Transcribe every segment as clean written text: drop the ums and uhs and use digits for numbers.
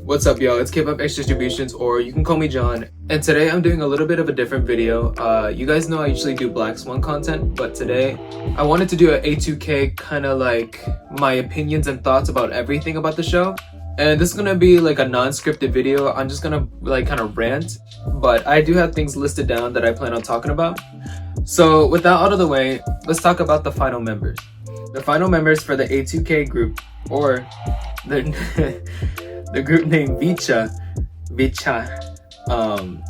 What's up, y'all? It's K-pop X Distributions, or you can call me John. And today I'm doing a little bit of a different video. You guys know I usually do Black Swan content, but today I wanted to do an A2K, kind of like my opinions and thoughts about everything about the show. And this is gonna be like a non-scripted video. I'm just gonna like kind of rant, but I do have things listed down that I plan on talking about. So with that out of the way, let's talk about the final members. The final members for the A2K group, or the group named VCHA. I'm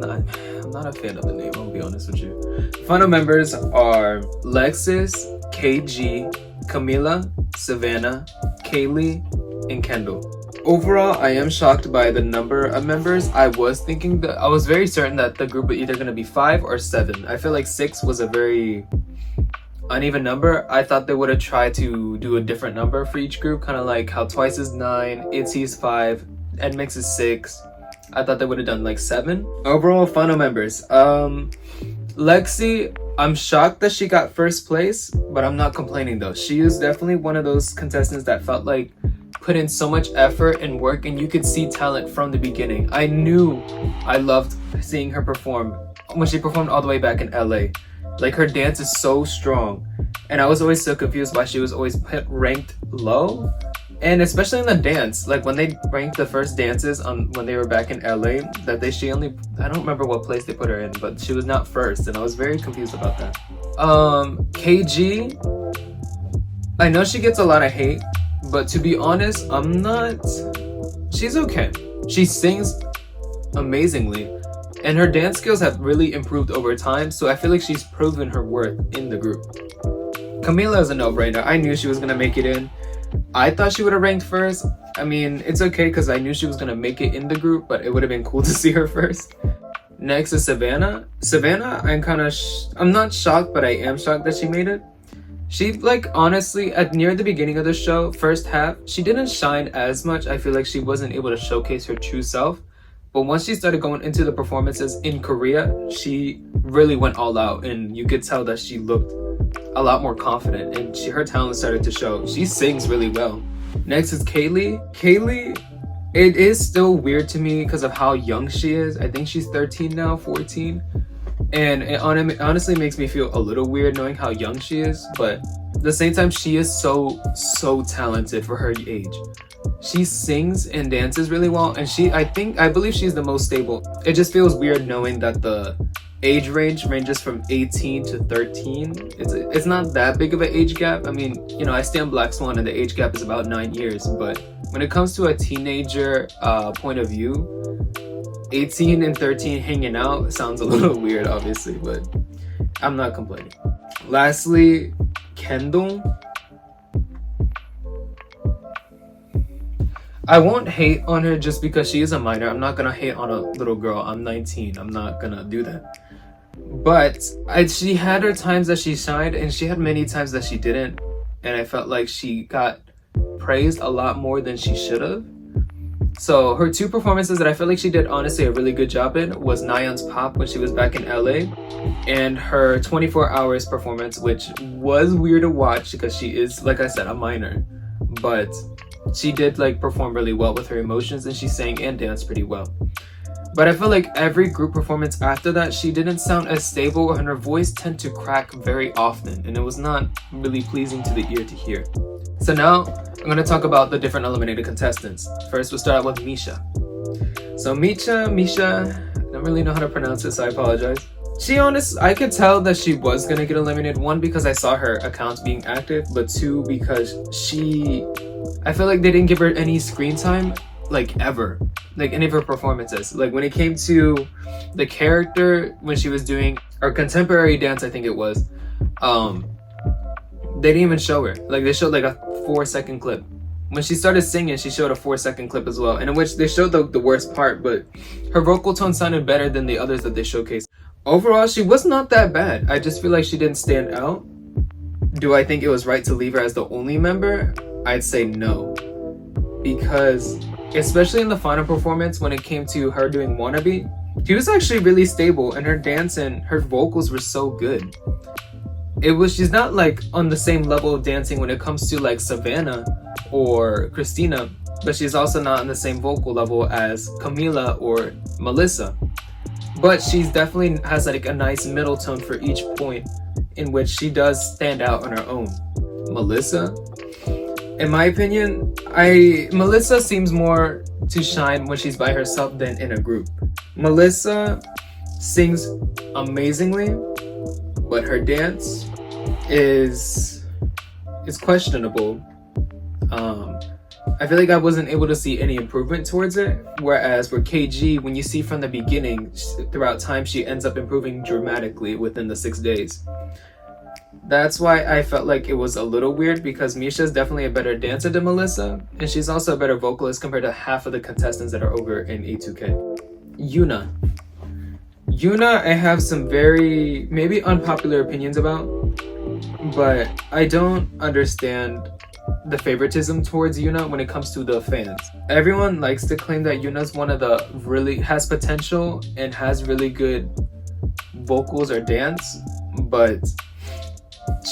not a fan of the name, I'll be honest with you. Final members are Lexus, KG, Camila, Savannah, Kaylee, and Kendall. Overall, I am shocked by the number of members. I was very certain that the group was either going to be 5 or 7. I feel like 6 was a very uneven number. I thought they would have tried to do a different number for each group, kind of like how Twice is 9, ITZY is 5, NMIXX is 6. I thought they would have done like 7. Overall, final members. Lexi, I'm shocked that she got first place, but I'm not complaining though. She is definitely one of those contestants that felt like put in so much effort and work, and you could see talent from the beginning. I knew I loved seeing her perform when she performed all the way back in LA. Like, her dance is so strong, and I was always so confused why she was always ranked low. And especially in the dance, like when they ranked the first dances on when they were back in LA, I don't remember what place they put her in, but she was not first, and I was very confused about that. KG, I know she gets a lot of hate, but to be honest, she's okay. She sings amazingly, and her dance skills have really improved over time, so I feel like she's proven her worth in the group. Camila is a no-brainer. I knew she was gonna make it in. I thought she would have ranked first. I mean, it's okay because I knew she was gonna make it in the group, but it would have been cool to see her first. Next is Savannah. Savannah, I'm not shocked, but I am shocked that she made it. She, like, honestly, near the beginning of the show, first half, she didn't shine as much. I feel like she wasn't able to showcase her true self. But once she started going into the performances in Korea, she really went all out, and you could tell that she looked a lot more confident, and her talent started to show. She sings really well. Next is Kaylee. Kaylee, it is still weird to me because of how young she is. I think she's 13 now, 14. And it honestly makes me feel a little weird knowing how young she is, but at the same time, she is so talented for her age. She sings and dances really well, and I believe she's the most stable. It just feels weird knowing that the age range ranges from 18 to 13. It's not that big of an age gap. I mean, you know, I stand Black Swan and the age gap is about 9 years, but when it comes to a teenager point of view, 18 and 13 hanging out sounds a little weird, obviously, but I'm not complaining. Lastly, Kendall. I won't hate on her just because she is a minor. I'm not gonna hate on a little girl. I'm 19. I'm not gonna do that. But she had her times that she shined, and she had many times that she didn't. And I felt like she got praised a lot more than she should have. So her 2 performances that I feel like she did honestly a really good job in was Nayeon's Pop when she was back in LA, and her 24 Hours performance, which was weird to watch because she is, like I said, a minor. But she did like perform really well with her emotions, and she sang and danced pretty well. But I feel like every group performance after that, she didn't sound as stable, and her voice tended to crack very often, and it was not really pleasing to the ear to hear. So now I'm going to talk about the different eliminated contestants. First, we'll start out with Mischa. So Mischa, I don't really know how to pronounce it, so I apologize. I could tell that she was going to get eliminated. 1, because I saw her accounts being active, but 2, because I feel like they didn't give her any screen time, like, ever. Like, any of her performances. Like, when it came to the character, when she was doing her contemporary dance, I think it was, they didn't even show her. Like, they showed like a 4-second clip. When she started singing, she showed a 4-second clip as well, and in which they showed the worst part, but her vocal tone sounded better than the others that they showcased. Overall, she was not that bad. I just feel like she didn't stand out. Do I think it was right to leave her as the only member? I'd say no. Because, especially in the final performance, when it came to her doing Wannabe, she was actually really stable, and her dance and her vocals were so good. She's not like on the same level of dancing when it comes to like Savannah or Christina, but she's also not on the same vocal level as Camila or Melissa. But she's definitely has like a nice middle tone for each point in which she does stand out on her own. Melissa, in my opinion, Melissa seems more to shine when she's by herself than in a group. Melissa sings amazingly, but her dance is questionable. I feel like I wasn't able to see any improvement towards it, whereas for KG, when you see from the beginning, throughout time, she ends up improving dramatically within the 6 days. That's why I felt like it was a little weird, because Mischa is definitely a better dancer than Melissa, and she's also a better vocalist compared to half of the contestants that are over in A2K. Yuna, I have some very, maybe unpopular opinions about, but I don't understand the favoritism towards Yuna when it comes to the fans. Everyone likes to claim that Yuna's one of the really has potential and has really good vocals or dance, but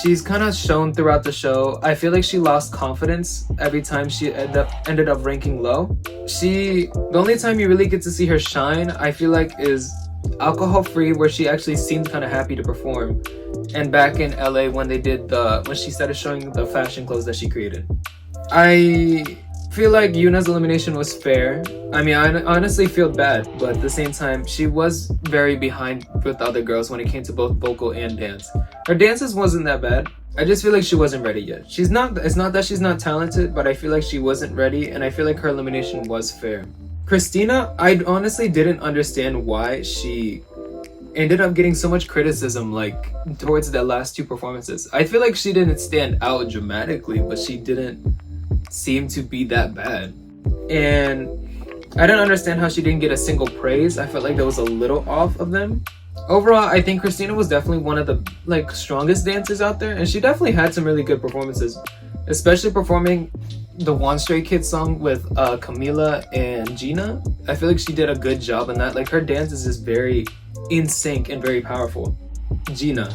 she's kind of shown throughout the show. I feel like she lost confidence every time she ended up ranking low. The only time you really get to see her shine, I feel like, is Alcohol Free, where she actually seemed kind of happy to perform, and back in LA when she started showing the fashion clothes that she created. I feel like Yuna's elimination was fair. I mean, I honestly feel bad, but at the same time, she was very behind with the other girls when it came to both vocal and dance. Her dances wasn't that bad. I just feel like she wasn't ready yet. It's not that she's not talented, but I feel like she wasn't ready, and I feel like her elimination was fair. Christina, I honestly didn't understand why she ended up getting so much criticism like towards the last two performances. I feel like she didn't stand out dramatically, but she didn't seem to be that bad. And I don't understand how she didn't get a single praise. I felt like that was a little off of them. Overall, I think Christina was definitely one of the strongest dancers out there, and she definitely had some really good performances, especially performing the One Stray Kids song with Camila and Gina. I feel like she did a good job in that. Like, her dance is just very in sync and very powerful. Gina,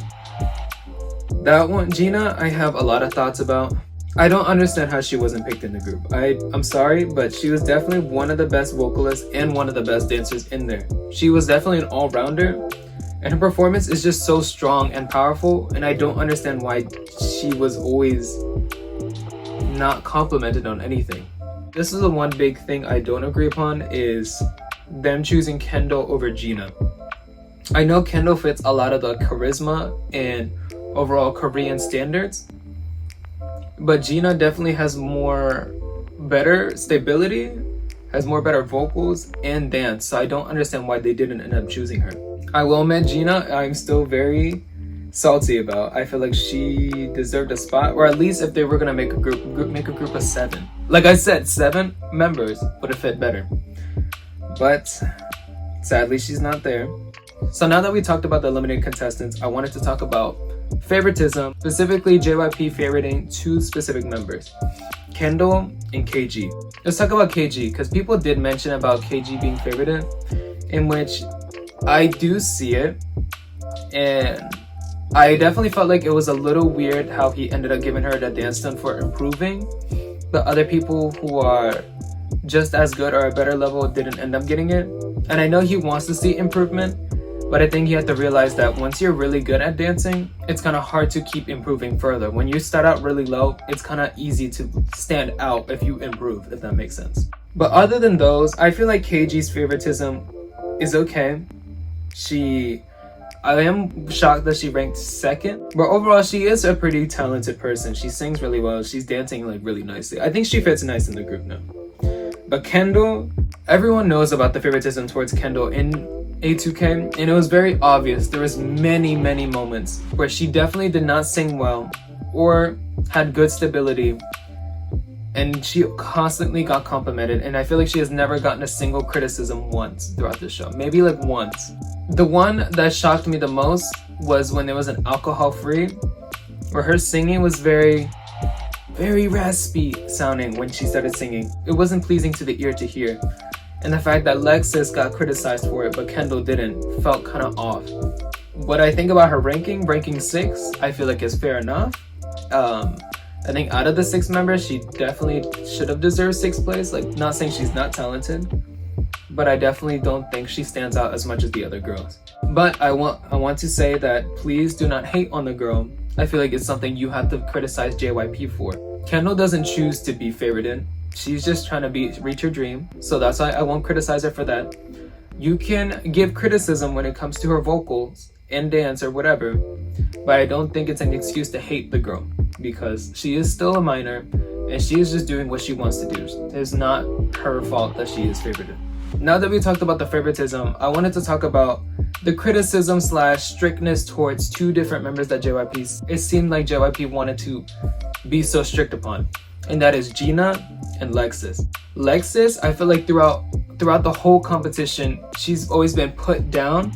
I have a lot of thoughts about. I don't understand how she wasn't picked in the group. I'm sorry, but she was definitely one of the best vocalists and one of the best dancers in there. She was definitely an all-rounder, and her performance is just so strong and powerful, and I don't understand why she was always not complimented on anything. This is the one big thing I don't agree upon, is them choosing Kendall over Gina. I know Kendall fits a lot of the charisma and overall Korean standards, but Gina definitely has better stability, has better vocals and dance, so I don't understand why they didn't end up choosing her. I will admit, Gina, I'm still very salty about. I feel like she deserved a spot, or at least if they were gonna make a group of 7. Like I said, 7 members would have fit better. But sadly, she's not there. So now that we talked about the eliminated contestants, I wanted to talk about favoritism, specifically JYP favoriting 2 specific members, Kendall and KG. Let's talk about KG, because people did mention about KG being favorited, in which I do see it, and I definitely felt like it was a little weird how he ended up giving her the dance done for improving. The other people who are just as good or a better level didn't end up getting it. And I know he wants to see improvement, but I think you have to realize that once you're really good at dancing, it's kind of hard to keep improving further. When you start out really low, it's kind of easy to stand out if you improve, if that makes sense. But other than those, I feel like KG's favoritism is okay. I am shocked that she ranked 2nd, but overall she is a pretty talented person. She sings really well. She's dancing really nicely. I think she fits nice in the group now. But Kendall, everyone knows about the favoritism towards Kendall in A2K, and it was very obvious. There was many moments where she definitely did not sing well or had good stability, and she constantly got complimented, and I feel like she has never gotten a single criticism once throughout the show. Maybe once. The one that shocked me the most was when there was an Alcohol Free, where her singing was very raspy sounding when she started singing. It wasn't pleasing to the ear to hear. And the fact that Lexus got criticized for it, but Kendall didn't, felt kind of off. What I think about her ranking 6, I feel like is fair enough. I think out of the 6 members, she definitely should have deserved 6th place. Like, not saying she's not talented, but I definitely don't think she stands out as much as the other girls. But I want to say that please do not hate on the girl. I feel like it's something you have to criticize JYP for. Kendall doesn't choose to be favorited. She's just trying to reach her dream. So that's why I won't criticize her for that. You can give criticism when it comes to her vocals and dance or whatever, but I don't think it's an excuse to hate the girl, because she is still a minor and she is just doing what she wants to do. It's not her fault that she is favorited. Now that we talked about the favoritism, I wanted to talk about the criticism / strictness towards 2 different members that it seemed like JYP wanted to be so strict upon, and that is Gina and Lexus. Lexus, I feel like throughout the whole competition, she's always been put down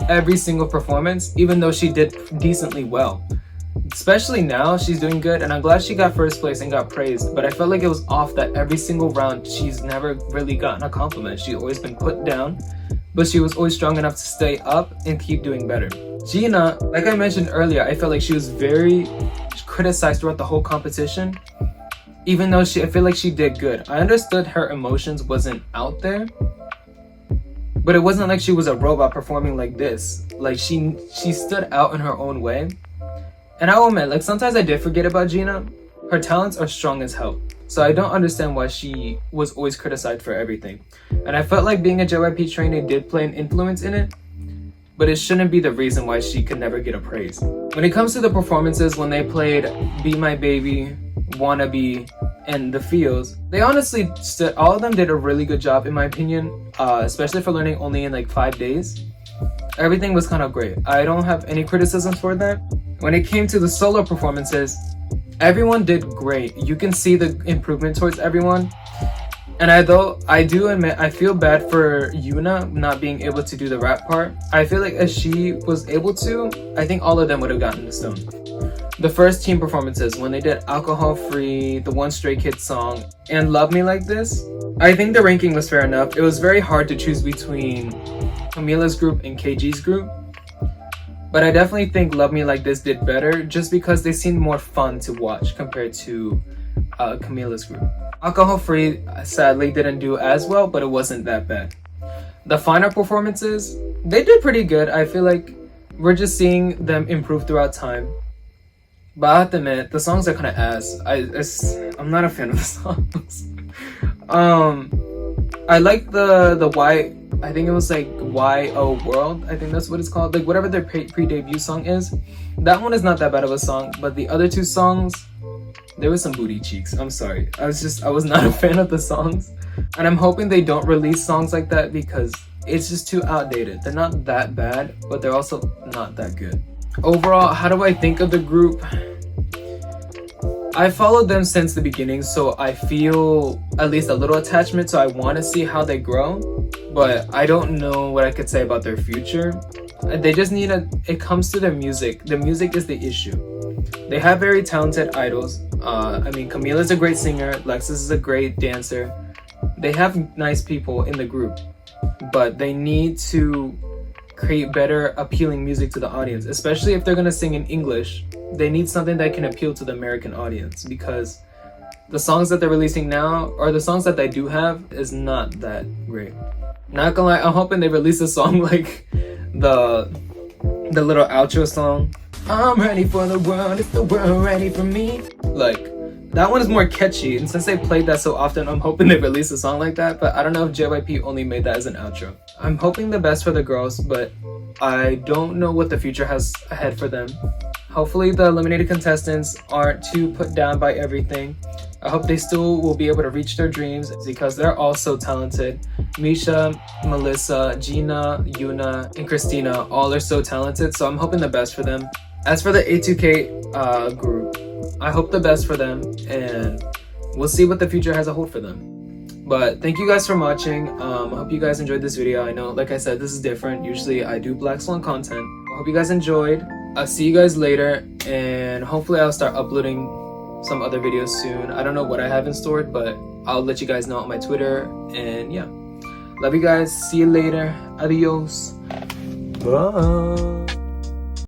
every single performance, even though she did decently well. Especially now, she's doing good, and I'm glad she got 1st place and got praised, but I felt like it was off that every single round she's never really gotten a compliment. She's always been put down, but she was always strong enough to stay up and keep doing better. Gina, like I mentioned earlier, I felt like she was very criticized throughout the whole competition, even though I feel like she did good. I understood her emotions wasn't out there, but it wasn't like she was a robot performing like this. Like, she stood out in her own way. And I will admit, like, sometimes I did forget about Gina. Her talents are strong as hell. So I don't understand why she was always criticized for everything. And I felt like being a JYP trainee did play an influence in it, but it shouldn't be the reason why she could never get a praise. When it comes to the performances, when they played Be My Baby, Wannabe, and The Feels, they honestly all of them did a really good job in my opinion, especially for learning only in like 5 days. Everything was kind of great. I don't have any criticisms for that. When it came to the solo performances, everyone did great. You can see the improvement towards everyone. And I do admit, I feel bad for Yuna not being able to do the rap part. I feel like if she was able to, I think all of them would have gotten the stone. The first team performances, when they did Alcohol Free, the One Stray Kids song, and Love Me Like This, I think the ranking was fair enough. It was very hard to choose between Camila's group and KG's group, but I definitely think Love Me Like This did better just because they seemed more fun to watch compared to Camila's group. Alcohol Free sadly didn't do as well, but it wasn't that bad. The final performances, they did pretty good. I feel like we're just seeing them improve throughout time. But I have to admit, the songs are kind of ass. I'm not a fan of the songs. I like the Y, I think it was like YO World, I think that's what it's called. Like whatever their pre-debut song is. That one is not that bad of a song, but the other 2 songs, there was some booty cheeks. I'm sorry. I was not a fan of the songs. And I'm hoping they don't release songs like that because it's just too outdated. They're not that bad, but they're also not that good. Overall, how do I think of the group? I followed them since the beginning, so I feel at least a little attachment, so I want to see how they grow, but I don't know what I could say about their future. They just need it comes to their music. The music is the issue. They have very talented idols. I mean, Camila's a great singer, Lexus is a great dancer. They have nice people in the group, but they need to create better appealing music to the audience, especially if they're gonna sing in English. They need something that can appeal to the American audience, because the songs that they're releasing now, or the songs that they do have, is not that great. Not gonna lie, I'm hoping they release a song like the little outro song, I'm ready for the world, is the world ready for me? Like, that one is more catchy, and since they played that so often, I'm hoping they release a song like that, but I don't know if JYP only made that as an outro. I'm hoping the best for the girls, but I don't know what the future has ahead for them. Hopefully the eliminated contestants aren't too put down by everything. I hope they still will be able to reach their dreams because they're all so talented. Mischa, Melissa, Gina, Yuna, and Christina all are so talented, so I'm hoping the best for them. As for the A2K group, I hope the best for them, and we'll see what the future has to hold for them. But thank you guys for watching. I hope you guys enjoyed this video. I know, like I said, this is different. Usually I do Black Swan content. I hope you guys enjoyed. I'll see you guys later, and hopefully I'll start uploading some other videos soon. I don't know what I have in store, but I'll let you guys know on my Twitter, and yeah. Love you guys. See you later. Adios. Bye.